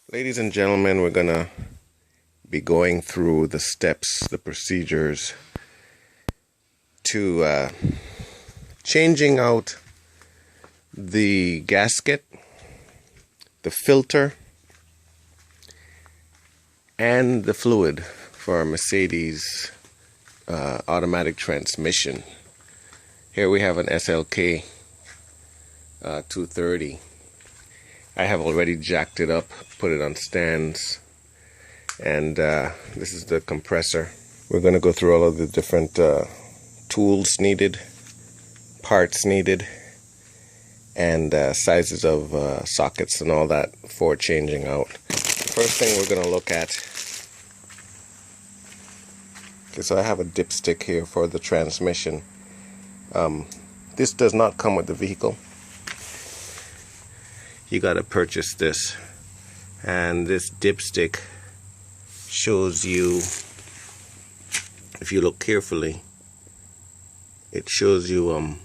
Ladies and gentlemen, we're gonna be going through the steps, the procedures to changing out the gasket, the filter, and the fluid for a Mercedes automatic transmission. Here we have an SLK 230. I have already jacked it up, put it on stands, and this is the compressor. We're going to go through all of the different tools needed, parts needed, and sizes of sockets and all that for changing out. The first thing we're going to look at, okay, so I have a dipstick here for the transmission. This does not come with the vehicle. You got to purchase this, and this dipstick shows you, if you look carefully, it shows you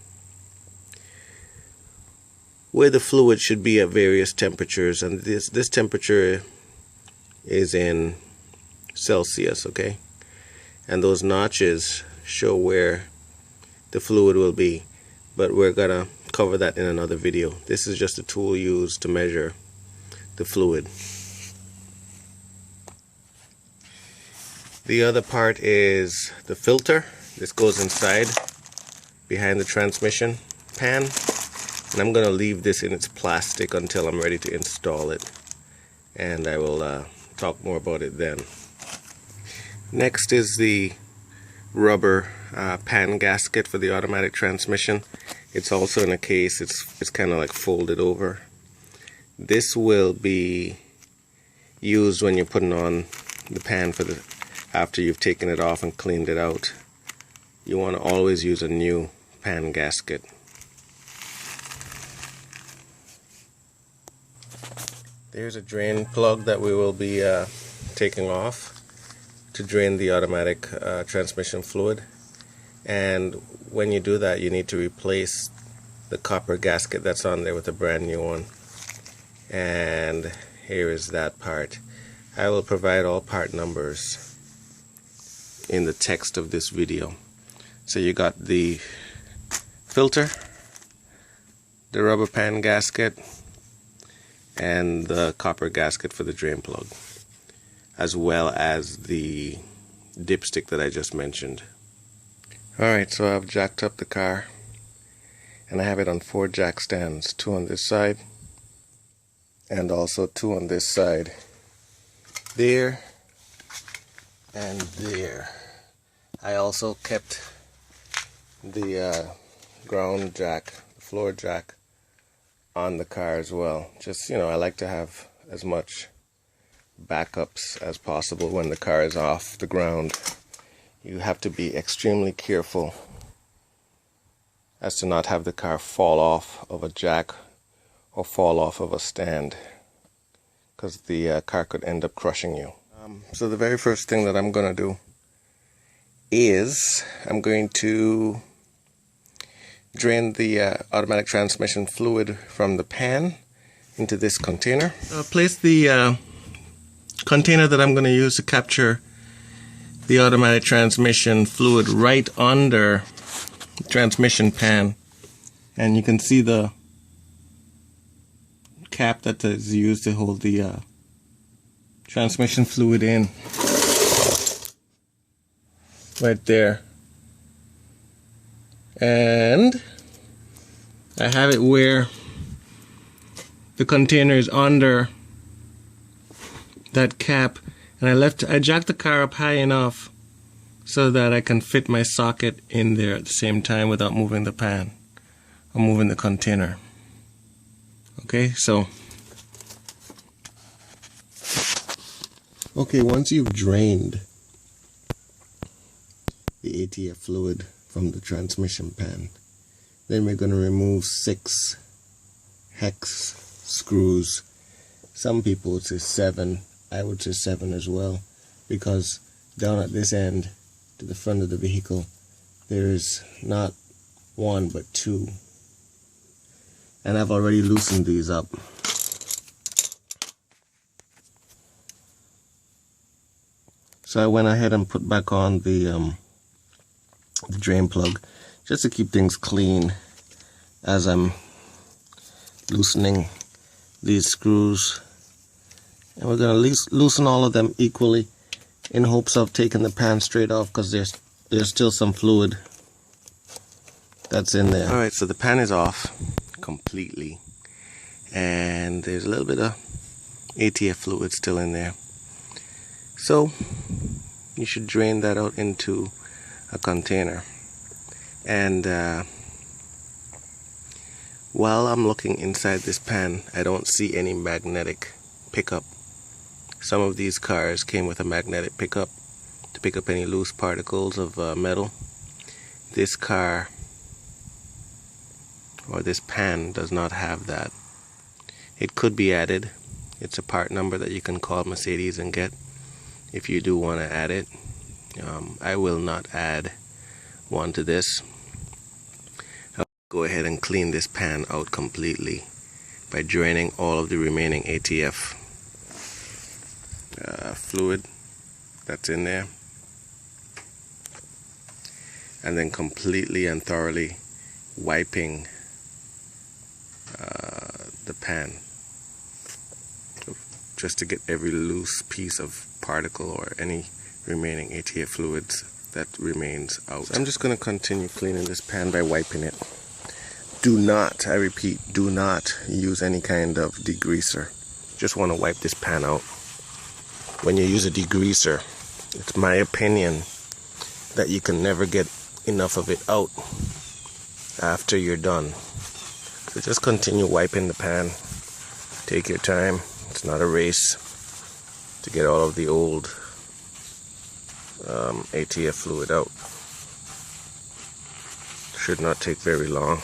where the fluid should be at various temperatures, and this temperature is in Celsius, okay, and those notches show where the fluid will be, but we're gonna cover that in another video. This is just a tool used to measure the fluid. The other part is the filter. This goes inside behind the transmission pan, and I'm going to leave this in its plastic until I'm ready to install it, and I will talk more about it then. Next is the rubber pan gasket for the automatic transmission. It's also in a case. It's kind of like folded over. This will be used when you're putting on the pan for after you've taken it off and cleaned it out. You want to always use a new pan gasket. There's a drain plug that we will be taking off to drain the automatic transmission fluid, and when you do that, you need to replace the copper gasket that's on there with a brand new one. And here is that part. I will provide all part numbers in the text of this video. So you got the filter, the rubber pan gasket, and the copper gasket for the drain plug, as well as the dipstick that I just mentioned. Alright, so I've jacked up the car, and I have it on 4 jack stands, 2 on this side and also 2 on this side, there and there. I also kept the ground jack, the floor jack, on the car as well. Just, you know, I like to have as much backups as possible when the car is off the ground. You have to be extremely careful as to not have the car fall off of a jack or fall off of a stand, because the car could end up crushing you. So the very first thing that I'm going to do is I'm going to drain the automatic transmission fluid from the pan into this container. Place the container that I'm going to use to capture the automatic transmission fluid right under the transmission pan, and you can see the cap that is used to hold the transmission fluid in right there. And I have it where the container is under that cap, and I jacked the car up high enough so that I can fit my socket in there at the same time without moving the pan or moving the container. Okay, so once you've drained the ATF fluid from the transmission pan, then we're going to remove 6 hex screws. Some people would say 7. I would say 7 as well, because down at this end to the front of the vehicle there is not 1 but 2, and I've already loosened these up. So I went ahead and put back on the drain plug just to keep things clean as I'm loosening these screws. And we're going to loosen all of them equally in hopes of taking the pan straight off, because there's still some fluid that's in there. Alright, so the pan is off completely, and there's a little bit of ATF fluid still in there. So you should drain that out into a container. And while I'm looking inside this pan, I don't see any magnetic pickup. Some of these cars came with a magnetic pickup to pick up any loose particles of metal. This car, or this pan, does not have that. It could be added. It's a part number that you can call Mercedes and get if you do want to add it. I will not add one to this. I'll go ahead and clean this pan out completely by draining all of the remaining ATF fluid that's in there, and then completely and thoroughly wiping the pan, just to get every loose piece of particle or any remaining ATF fluids that remains out. So I'm just going to continue cleaning this pan by wiping it. Do not, I repeat, do not use any kind of degreaser. Just want to wipe this pan out. When you use a degreaser, it's my opinion that you can never get enough of it out after you're done. So just continue wiping the pan. Take your time. It's not a race to get all of the old ATF fluid out. Should not take very long.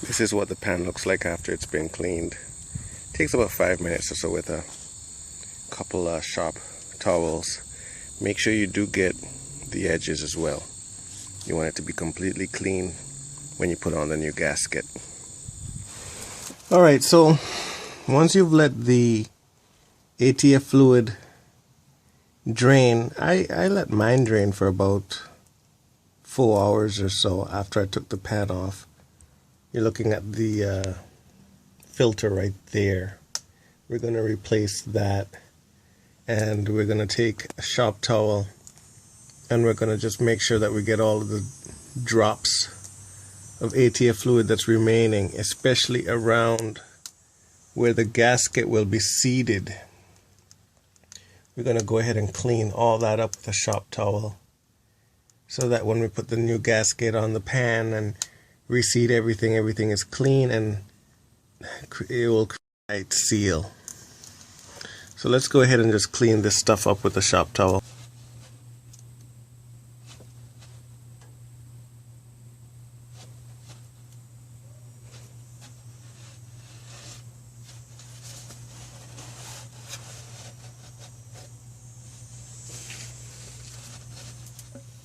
This is what the pan looks like after it's been cleaned. Takes about 5 minutes or so with a couple sharp towels. Make sure you do get the edges as well. You want it to be completely clean when you put on the new gasket. Alright, so once you've let the ATF fluid drain, I let mine drain for about 4 hours or so after I took the pan off. You're looking at the filter right there. We're going to replace that, and we're going to take a shop towel and we're going to just make sure that we get all of the drops of ATF fluid that's remaining, especially around where the gasket will be seated. We're going to go ahead and clean all that up with a shop towel, so that when we put the new gasket on the pan and reseat everything, everything is clean and it will create seal. So let's go ahead and just clean this stuff up with a shop towel.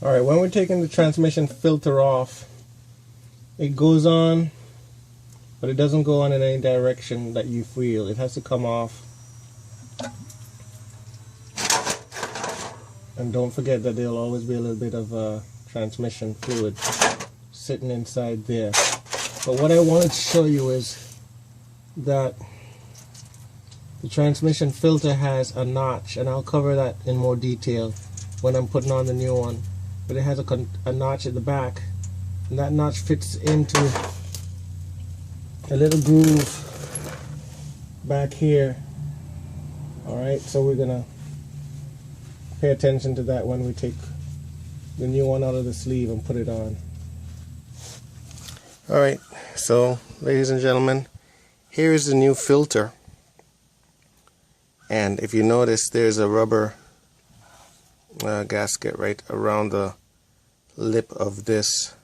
Alright, when we're taking the transmission filter off, it goes on, but it doesn't go on in any direction that you feel. It has to come off. And don't forget that there'll always be a little bit of transmission fluid sitting inside there. But what I wanted to show you is that the transmission filter has a notch, and I'll cover that in more detail when I'm putting on the new one. But it has a notch at the back, and that notch fits into a little groove back here. Alright, so we're gonna pay attention to that when we take the new one out of the sleeve and put it on. Alright, so ladies and gentlemen, here is the new filter, and if you notice, there's a rubber gasket right around the lip of this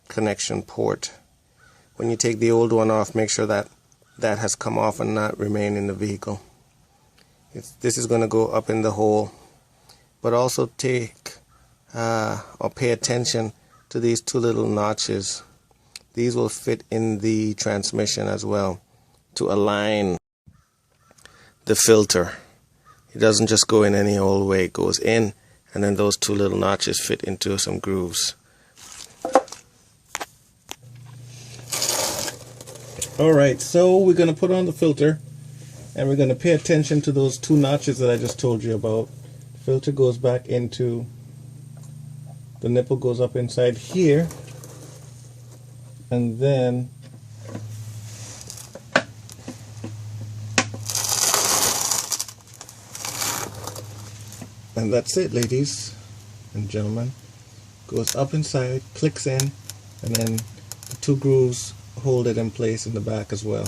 connection port. When you take the old one off, make sure that that has come off and not remain in the vehicle. This is going to go up in the hole, but also take or pay attention to these two little notches. These will fit in the transmission as well to align the filter It doesn't just go in any old way. It goes in, and then those two little notches fit into some grooves. Alright, so we're going to put on the filter, and we're going to pay attention to those two notches that I just told you about. The filter goes back into, the nipple goes up inside here, and then and that's it, ladies and gentlemen. Goes up inside, clicks in, and then the two grooves hold it in place in the back as well.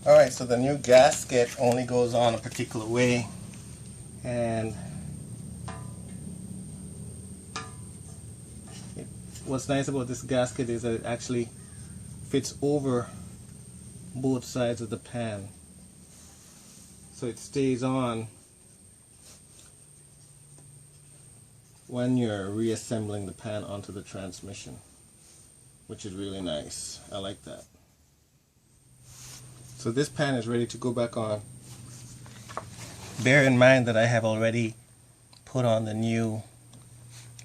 Alright, so the new gasket only goes on a particular way, and what's nice about this gasket is that it actually fits over both sides of the pan, so it stays on when you're reassembling the pan onto the transmission, which is really nice. I like that. So this pan is ready to go back on. Bear in mind that I have already put on the new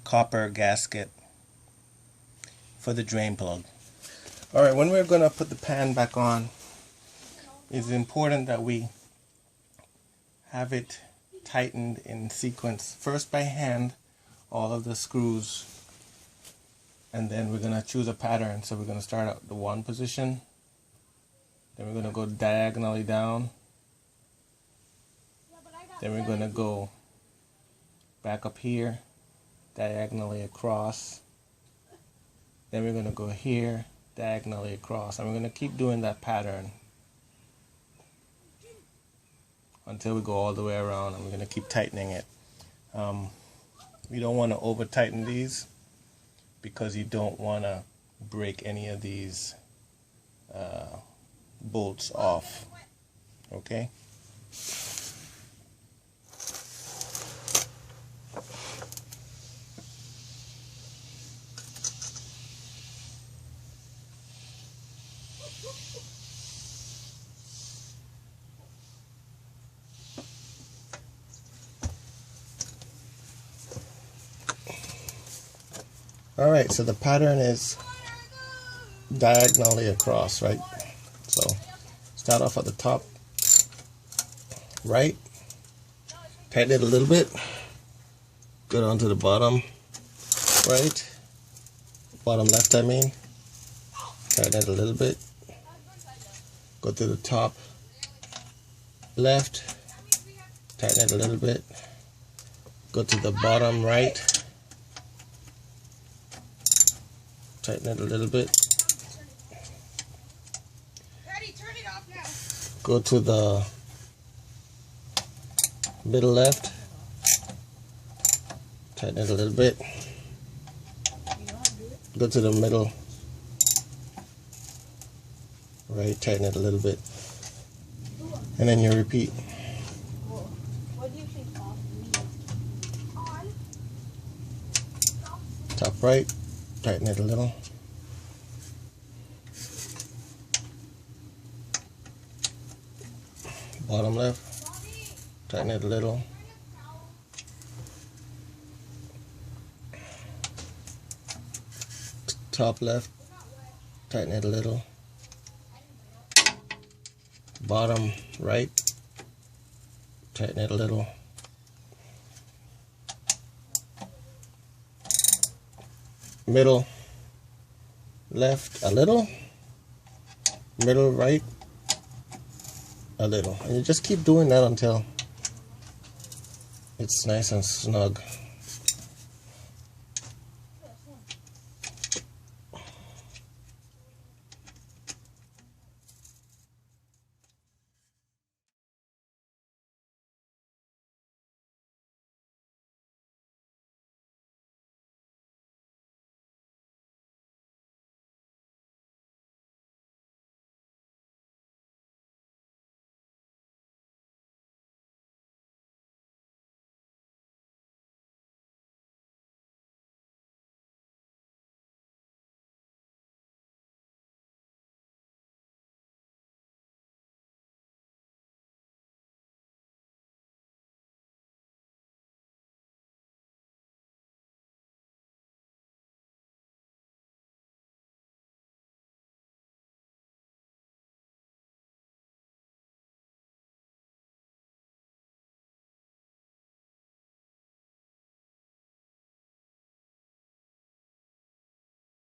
copper gasket for the drain plug. Alright, when we're going to put the pan back on, it's important that we have it tightened in sequence. First by hand, all of the screws, and then we're going to choose a pattern. So we're going to start at the 1 position, then we're going to go diagonally down, then we're going to go back up here, diagonally across, then we're going to go here, diagonally across, and we're going to keep doing that pattern until we go all the way around, and we're going to keep tightening it. You don't want to over tighten these because you don't want to break any of these bolts off. Okay? Alright, so the pattern is diagonally across, right? So start off at the top right, tighten it a little bit, go down to the bottom right, bottom left I mean, tighten it a little bit, go to the top left, tighten it a little bit, go to the bottom right, tighten it a little bit, go to the middle left, tighten it a little bit, go to the middle right, tighten it a little bit, and then you repeat. What do you think off means? On. Top right, tighten it a little. Bottom left, tighten it a little. Top left, tighten it a little. Bottom right, tighten it a little. Middle left a little, middle right a little, and you just keep doing that until it's nice and snug.